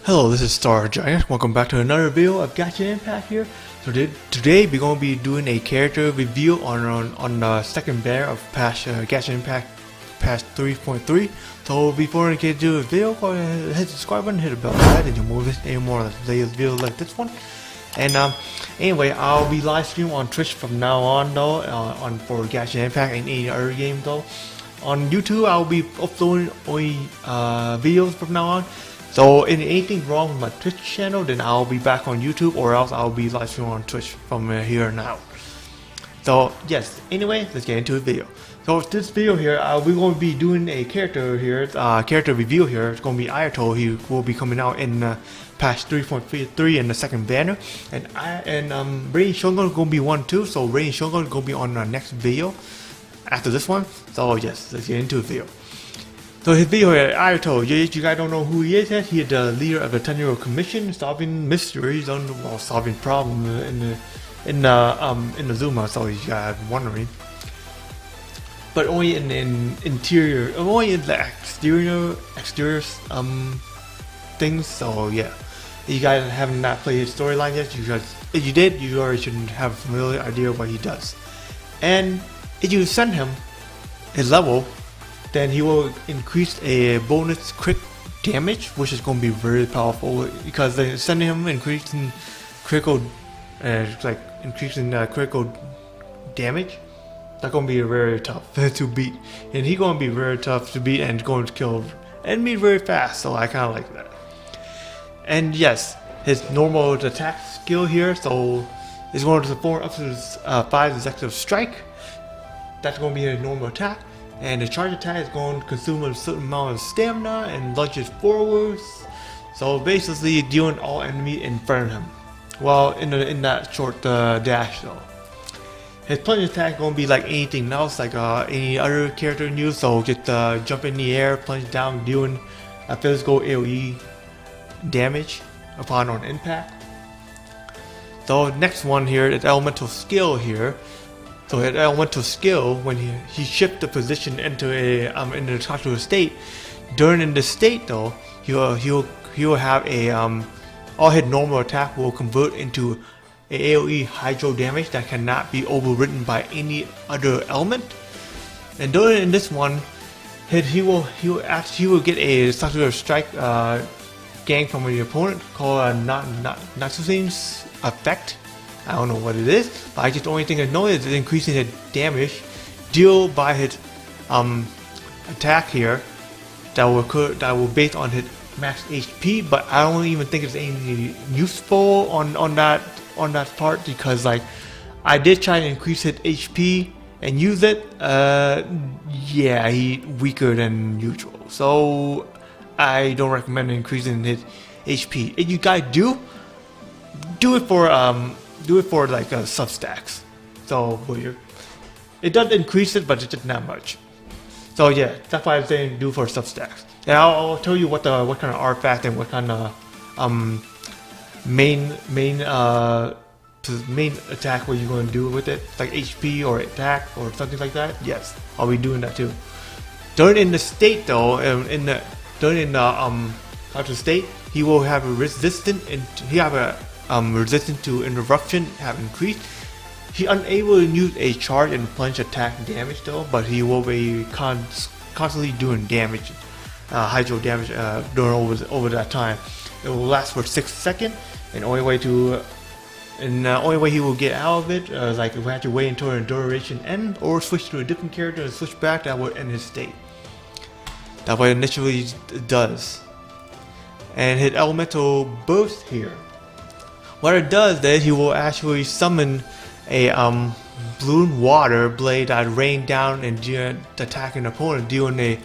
Hello, this is Star Giant. Welcome back to another video of Genshin Impact here. So today we're going to be doing a character review on the second banner of Genshin Impact patch 3.3. So before we get to the video, go ahead and hit the subscribe button, hit the bell button, and you'll move this any more videos like this one. And anyway, I'll be live streaming on Twitch from now on though, for Genshin Impact and any other game though. On YouTube, I'll be uploading only videos from now on. So if anything wrong with my Twitch channel, then I'll be back on YouTube, or else I'll be live streaming on Twitch from here now. So yes, anyway, let's get into the video. So this video here, we're going to be doing a character here, character review here. It's going to be Ayato. He will be coming out in patch 3.3 in the second banner, and Rain Shogun is going to be one too. So Rain Shogun is going to be on the next video after this one. So yes, let's get into the video. So his video here, Ayato, you guys don't know who he is yet. He is the leader of the 10-year-old commission, solving mysteries solving problems in the Zuma. So you guys are wondering, but only in interior, only in the exterior things. So yeah, you guys have not played his storyline yet. If you did, you already should have a familiar idea of what he does. And if you send him his level, then he will increase a bonus crit damage, which is going to be very powerful because they sending him increasing critical, critical damage. That's going to be very tough to beat, and he's going to be very tough to beat and going to kill enemy very fast. So I kind of like that. And yes, his normal attack skill here, so it's going to perform up to his 5 executive strike. That's going to be a normal attack. And the charge attack is going to consume a certain amount of stamina and lunges forwards. So basically dealing all enemies in front of him. Well, in that short dash though. His plunge attack is going to be like anything else, like any other character in use. So just jump in the air, plunge down, dealing a physical AoE damage upon on impact. So next one here is elemental skill here. So his elemental skill, when he shifts the position into the tactical state, during this state though, he will have a all his normal attack will convert into a AoE hydro damage that cannot be overridden by any other element. And during this one, he will get a tactical strike gang from the opponent called a Natsuzin's effect. I don't know what it is, but the only thing I know is it's increasing the damage dealt by his attack here that will based on his max HP. But I don't even think it's any useful on that part, because like I did try to increase his HP and use it. Yeah, he's weaker than usual, so I don't recommend increasing his HP. If you guys do it for like substacks. So it does increase it, but it's just not much. So yeah, that's why I'm saying do for substacks. And I'll tell you what kind of artifact and what kind of main attack what you're going to do with it, like HP or attack or something like that. Yes, I'll be doing that too. During the state though, during the outer state, he will have a resistance, and he have a resistance to interruption have increased. He unable to use a charge and plunge attack damage though, but he will be constantly doing damage, hydro damage during over that time. It will last for 6 seconds, and the only way he will get out of it, like if we have to wait until the duration ends, or switch to a different character and switch back, that would end his state. That's what it initially does. And his elemental burst here, what it does is he will actually summon a balloon water blade that rain down and attack an opponent, dealing a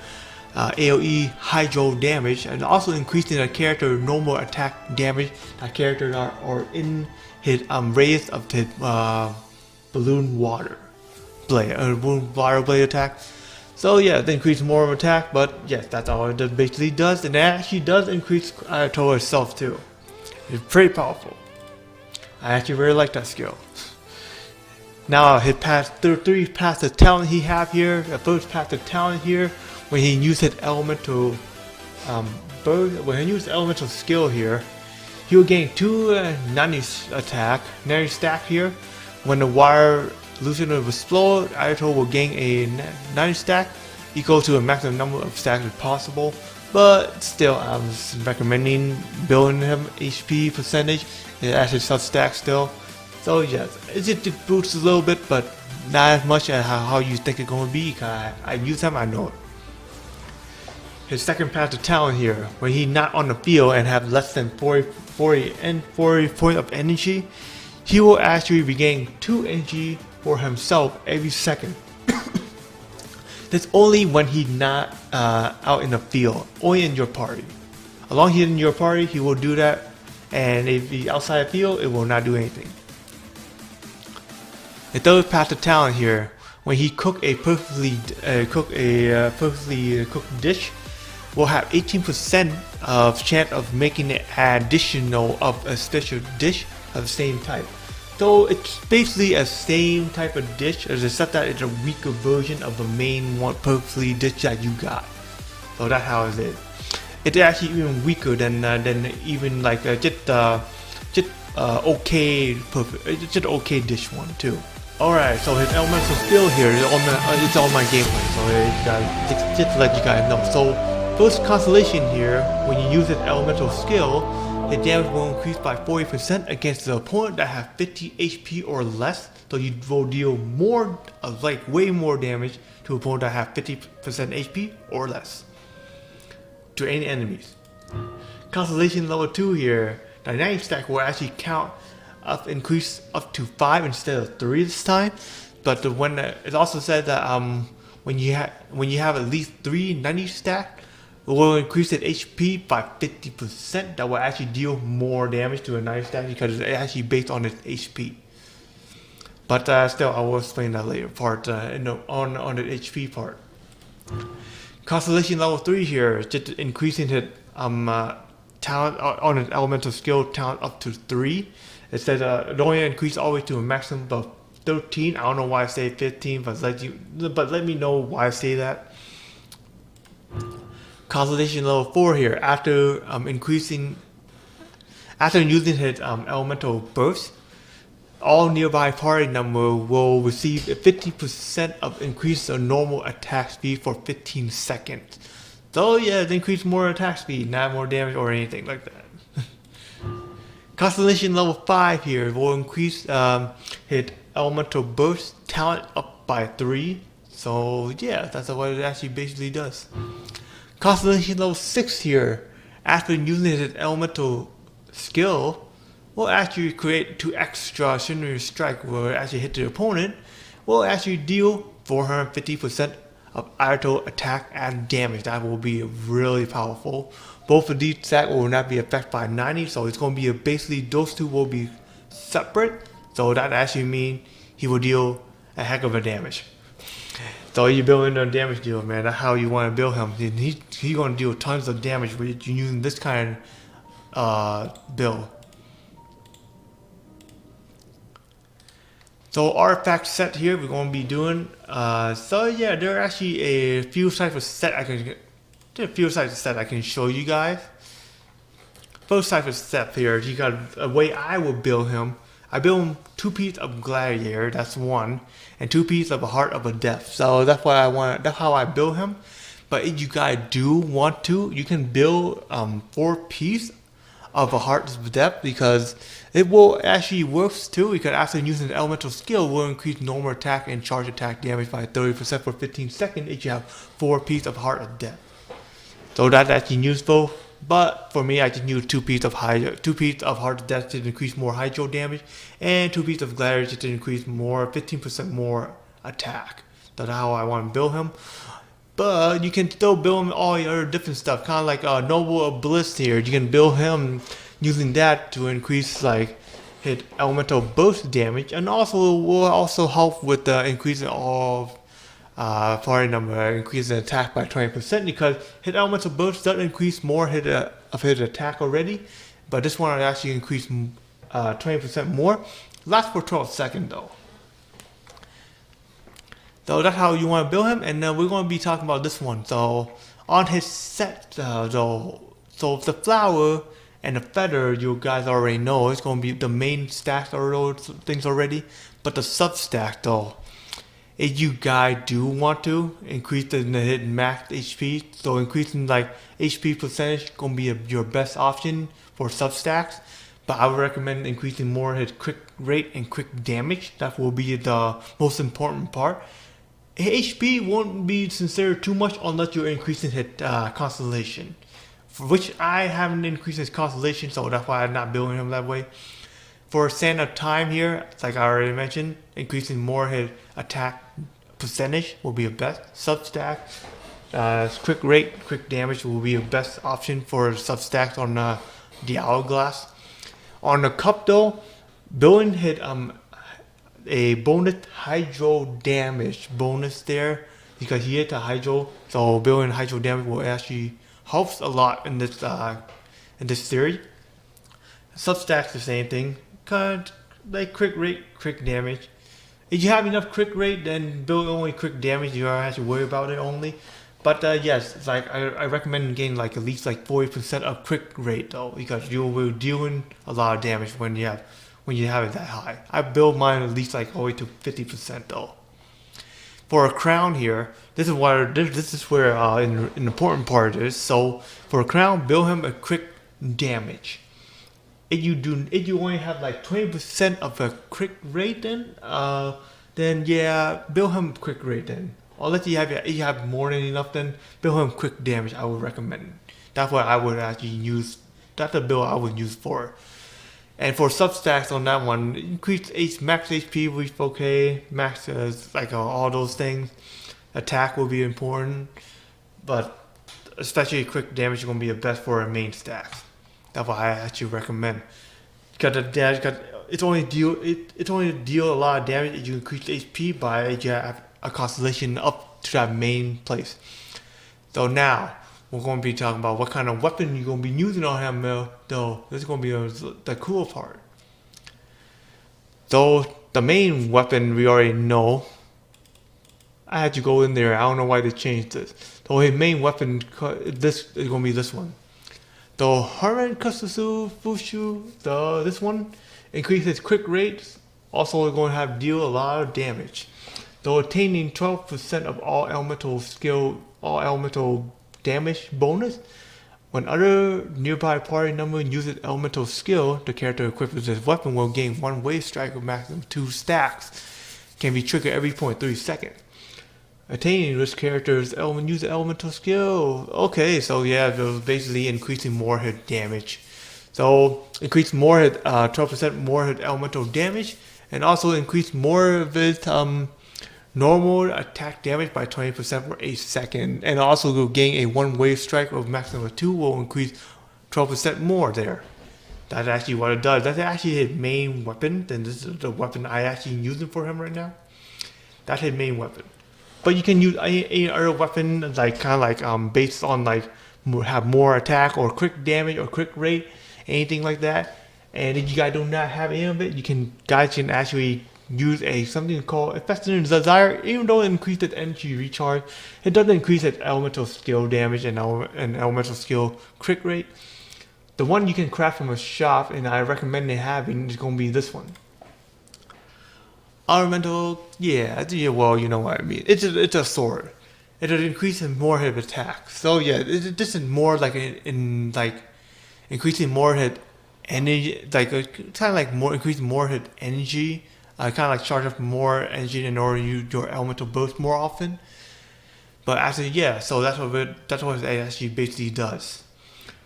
AoE hydro damage, and also increasing the character normal attack damage that characters are in his raise of his balloon water blade attack. So yeah, it increases more of attack, but yes, that's all it basically does, and it actually does increase Ayato itself too. It's pretty powerful. I actually really like that skill. Now his three passive talent he have here. The first passive talent here, when he uses elemental Bird, when he uses elemental skill here, he will gain 2 90 attack, 90 stack here. When the wire loosened will explode, Ayato will gain a 90 stack, equal to a maximum number of stacks as possible. But still, I'm recommending building him HP percentage. It actually self stack still. So yes, it boosts a little bit, but not as much as how you think it's going to be. I use him, I know it. His second path to talent here, when he's not on the field and have less than 40 points of energy, he will actually regain 2 energy for himself every second. That's only when he's not out in the field, only in your party. As long as he's in your party, he will do that, and if he's outside the field, it will not do anything. The third path to talent here, when he cook a perfectly cooked dish, will have 18% of chance of making it additional of a special dish of the same type. So it's basically a same type of dish, except that it's a weaker version of the main one perfectly dish that you got. So that's how it is. It's actually even weaker than even like just okay perfect. It's just okay dish one too. Alright, so his elemental skill here is it's on my gameplay, so just to let you guys know. So first constellation here, when you use his elemental skill, his damage will increase by 40% against the opponent that has 50 HP or less. So you will deal more, way more damage to an opponent that has 50% HP or less to any enemies. Constellation level 2 here, the 90 stack will actually count increase up to 5 instead of 3 this time. But it also said that when you have at least 3 90 stack, it will increase its HP by 50%. That will actually deal more damage to a 90 stack because it's actually based on its HP. But still, I will explain that later part on the HP part. Constellation level 3 here, just increasing his talent on an elemental skill talent up to 3. It says it only increased all the way to a maximum of 13. I don't know why I say 15, but let me know why I say that. Constellation level 4 here, after using his elemental burst, all nearby party number will receive a 50% of increase of normal attack speed for 15 seconds. So yeah, it increased more attack speed, not more damage or anything like that. Constellation level 5 here will increase his elemental burst talent up by 3. So yeah, that's what it actually basically does. Constellation level 6 here, after using his elemental skill, will actually create 2 extra Scenery Strike where it actually hit the opponent, will actually deal 450% of Ayato attack and damage. That will be really powerful. Both of these stacks will not be affected by 90, so it's going to be basically those two will be separate. So that actually means he will deal a heck of a damage. So you're building a damage deal, man. That's how you want to build him. He's going to deal tons of damage with you using this kind of build. So artifact set here we're going to be doing. So yeah, there are actually a few types of set I can show you guys. First type of set here, you got a way I will build him. I build him 2 pieces of Gladiator, that's 1, and 2 pieces of a Heart of a Death. So that's what I want. That's how I build him. But if you guys do want to, you can build 4 pieces of a Heart of Death because it will actually works too. Because after using the elemental skill, will increase normal attack and charge attack damage by 30% for 15 seconds if you have 4 pieces of Heart of Death. So that's actually useful. But for me, I just use 2 pieces of Heart of Death to increase more hydro damage, and 2 pieces of Gladiator to increase more 15% more attack. That's how I want to build him. But you can still build him all your other different stuff, kind of like Noble Bliss here. You can build him using that to increase like his elemental burst damage, and also will also help with the increasing of party number, increasing attack by 20% because his elemental burst doesn't increase more of his attack already, but this one will actually increase 20% more. Lasts for 12 seconds though. So that's how you want to build him, and we're going to be talking about this one. So On his set though, so the flower and the feather, you guys already know, it's going to be the main stacks or those things already. But the sub stack though, if you guys do want to increase the hit max HP, so increasing like HP percentage gonna be your best option for sub stacks. But I would recommend increasing more hit quick rate and quick damage. That will be the most important part. HP won't be considered too much unless you're increasing hit constellation, for which I haven't increased his constellation, so that's why I'm not building him that way. For Sand of Time here, like I already mentioned, increasing more his attack percentage will be your best. Substack, quick rate, quick damage will be your best option for substacks on the Hourglass. On the Cup though, building hit a bonus hydro damage bonus there because he hit the hydro, so building hydro damage will actually helps a lot in this theory. Substacks the same thing. Like quick rate, quick damage. If you have enough quick rate, then build only quick damage. You don't have to worry about it only. But yes, it's like I recommend getting like at least like 40% of quick rate though, because you will be dealing a lot of damage when you have it that high. I build mine at least like all the way to 50% though. For a crown here, this is where an important part is. So for a crown, build him a quick damage. If you only have like 20% of a quick rate, then yeah, build him quick rate then. Unless you have more than enough, then build him quick damage. I would recommend. That's what I would actually use. That's the build I would use for. And for substacks on that one, increase max HP with okay, max like all those things. Attack will be important, but especially quick damage is gonna be the best for our main stacks. That's what I actually recommend. It's only deal a lot of damage if you increase HP by you have a constellation up to that main place. So now we're going to be talking about what kind of weapon you're going to be using on him. Though this is going to be the cool part. So the main weapon we already know. I had to go in there. I don't know why they changed this. So his main weapon this is going to be this one. The Herman Kususu Fushu, this one increases quick rates. Also, going to have deal a lot of damage. Though attaining 12% of all elemental damage bonus. When other nearby party member uses elemental skill, the character equipped with this weapon will gain one wave strike with maximum 2 stacks. Can be triggered every 0.3 seconds. Attaining this character's use elemental skill. Okay, so yeah, basically increasing more hit damage. So increase more hit, 12% more hit elemental damage, and also increase more of its normal attack damage by 20% for 8 seconds. And also will gain a 1 wave strike of maximum of 2 will increase 12% more there. That's actually what it does. That's actually his main weapon. Then this is the weapon I actually using for him right now. That's his main weapon. But you can use any other weapon, like kind of like based on like have more attack or quick damage or quick rate, anything like that. And if you guys do not have any of it, you can actually use something called Infested Desire. Even though it increases energy recharge, it doesn't increase its elemental skill damage and elemental skill quick rate. The one you can craft from a shop, and I recommend having, is going to be this one. Elemental, yeah, well, you know what I mean. It's a sword. It'll increase in more hit attack. So yeah, this is more like increasing more hit energy, like kind of like increasing more hit energy. Kind of like charge up more energy in order to use your elemental burst more often. But actually, yeah, so that's what it actually basically does.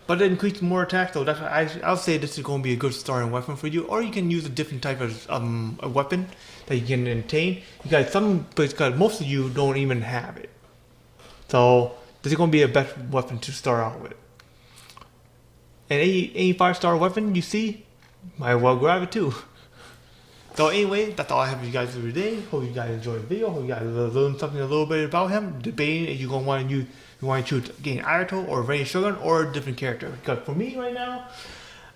But it increases more attack, so that's why I'll say this is going to be a good starting weapon for you. Or you can use a different type of a weapon that you can obtain. Because most of you don't even have it. So this is going to be a best weapon to start out with. And any 5-star weapon you see, might well grab it too. So anyway, that's all I have for you guys for today. Hope you guys enjoyed the video. Hope you guys learned something a little bit about him. Debating if you're going to want to use. You want to choose getting Ayato or Rain Shogun or a different character. Because for me right now,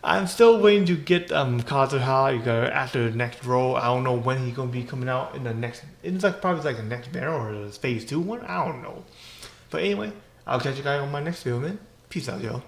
I'm still waiting to get Kazuha because after the next role. I don't know when he's going to be coming out in the next. It's like probably like the next banner or the phase 2 one. I don't know. But anyway, I'll catch you guys on my next video, man. Peace out, yo.